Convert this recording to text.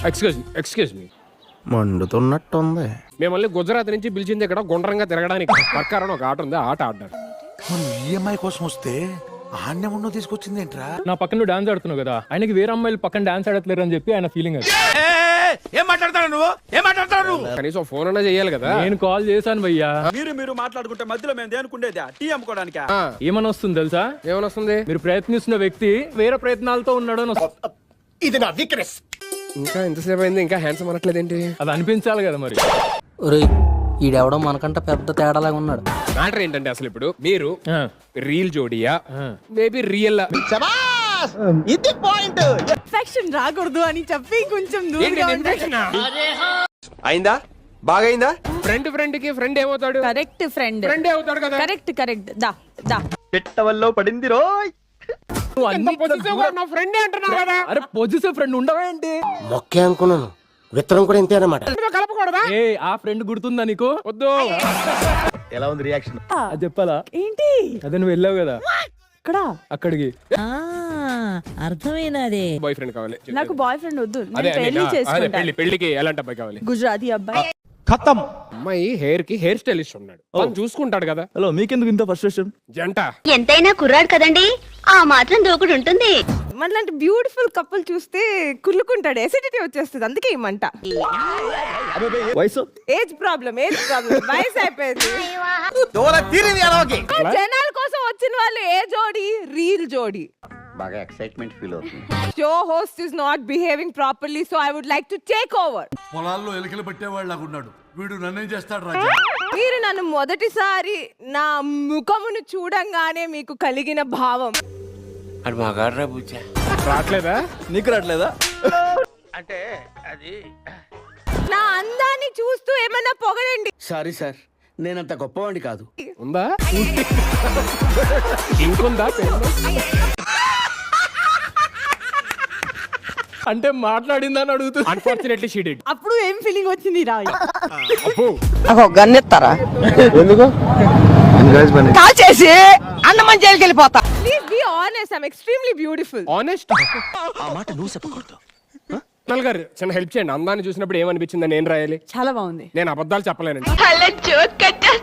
Excuse me, మండుతున్నట్టుంది. మిమ్మల్ని గుజరాత్ నుంచి పిలిచింది ఇక్కడ గుండ్రంగా తిరగడానికి. పర్కారం ఒక ఆట ఉంది, ఆ ఆట ఆడ్డారు. మనం ఈఎంఐ కోసం వస్తే ఆన్యమున్నో తీసుకొచ్చింది ఏంట్రా? నా పక్కన డాన్స్ ఆడుతున్నావు కదా, ఆయనకి వేరే అమ్మాయిలు పక్కన డాన్స్ ఆడట్లేరు అని చెప్పి ఆయన ఫీలింగ్ అది. ఏం మాట్లాడతాడు నువ్వు? ఏం మాట్లాడతాడు? కనీసం ఫోన్ అన్నా చెయ్యాలి కదా. నేను కాల్ చేశాను భయ్యా. మీరు మాట్లాడుకుంటే మధ్యలో మేము దేనుకుండేది టీ అమ్ముకోవడానికి. ఏమని వస్తుంది తెలుసా? ఏమని వస్తుంది? మీరు ప్రయత్నిస్తున్న వ్యక్తి వేరే ప్రయత్నాలతో ఉన్నాడు అని వస్తుంది. ఇది నా వీక్నెస్. ఇంకా ఎంతసేపు అయింది, ఇంకా హ్యాండ్సమ్ అనట్లేదేంటి? అది అనిపించాలి కదా మరి. ఈడెవడో మనకంటే పెద్ద తేడాలాగా ఉన్నాడు. మ్యాటర్ ఏంటంటే అసలు ఇప్పుడు మీరు ఆ, రీల్ జోడియా, మేబీ రియల్ ఇది పాయింట్. ఇన్ఫెక్షన్ రాకూడదు అని చెప్పి కొంచెం దూరంగా అయిందా? బాగైందా? ఫ్రెండ్ కి ఫ్రెండ్ ఏమవుతాడు? కరెక్ట్ ఫ్రెండ్ ఫ్రెండే అవుతాడు కదా. కరెక్ట్ దా దా పెట్టవల్లో పడింది రోయ్. నువ్వు అన్ని నా ఫ్రెండే అంటున్నావు కదా. అరే పొజిటివ్ ఫ్రెండ్ ఉండవేంటి? మొక్కే అనుకున్నాను, విత్తనం కూడా ఇంతే అన్నమాట. కలపకూడదా? ఏ ఆ ఫ్రెండ్ గుర్తుందా నీకు? వద్దు. ఎలా ఉంది రియాక్షన్? అది చెప్పాలా? ఏంటి అదే నువ్వు వెళ్ళావు కదా ఇక్కడ అక్కడికి. అర్థమైనది. బాయ్ ఫ్రెండ్ కావాలి నాకు బాయ్ ఫ్రెండ్ వద్దు, అదే నేను పెళ్లి చేసుకుంటాను. పెళ్లికి ఎలాంటి అబ్బాయి కావాలి? గుజరాతీ అబ్బాయి. ఖతం. అమ్మాయి హెయిర్ కి హెయిర్ స్టైలిస్ట్ ఉన్నాడు, తను చూసుకుంటాడు కదా. హలో, మీకెందుకు ఇంత ఫ్రస్ట్రేషన్? జంట ఎంతైనా కుర్రాడు కదండి, ఆ మాత్రం దూకుడు ఉంటుంది. మనలాంటి బ్యూటిఫుల్ కపుల్ చూస్తే కుళ్ళుకుంటాడు, ఎసిడిటీ వచ్చేస్తుంది. అందుకే ఈ మంట. వయసు ఏజ్ ప్రాబ్లం వయసు అయిపోయింది. తీరింది. జనాల కోసం వచ్చిన వాళ్ళు ఏ జోడి? రీల్ జోడి. బాగా ఎక్సైట్మెంట్ ఫీల్ అవుతుంది. Show host is not behaving properly, so I would like to take over. పొలాల్లో ఎలికలు పట్టేవాళ్ళగా ఉన్నాడు వీడు. నన్నేం చేస్తాడు రాజా? మీరు నన్ను మొదటిసారి నా ముఖమును చూడంగానే మీకు కలిగిన భావం రావట్లేదా? నీకు రావట్లేదా? అంటే అది నా అందాన్ని చూస్తూ ఏమన్నా పొగడండి. సారీ సార్, నేనంత గొప్పవాడిని కాదు. ఉందా? ఇంకుందా? అంటే మాట్లాడిందని అడుగుతుంది. Unfortunately she did. అప్పుడు ఏం ఫీలింగ్ వచ్చింది రా? గన్నెత్తారా? ఎందుకు? కాల్ చేసి అన్నమని జైలుకి వెళ్ళిపోతా. Please be honest, I am extremely beautiful. Honest. ఆ మాట నువ్వు చెప్పకూడదు. గారు చిన్న హెల్ప్ చేయండి. అందాన్ని చూసినప్పుడు ఏమనిపించిందని నేను రాయాలి. చాలా బాగుంది. నేను అబద్ధాలు చెప్పలేనండి. అలా జోక్ కట్టేస్తా.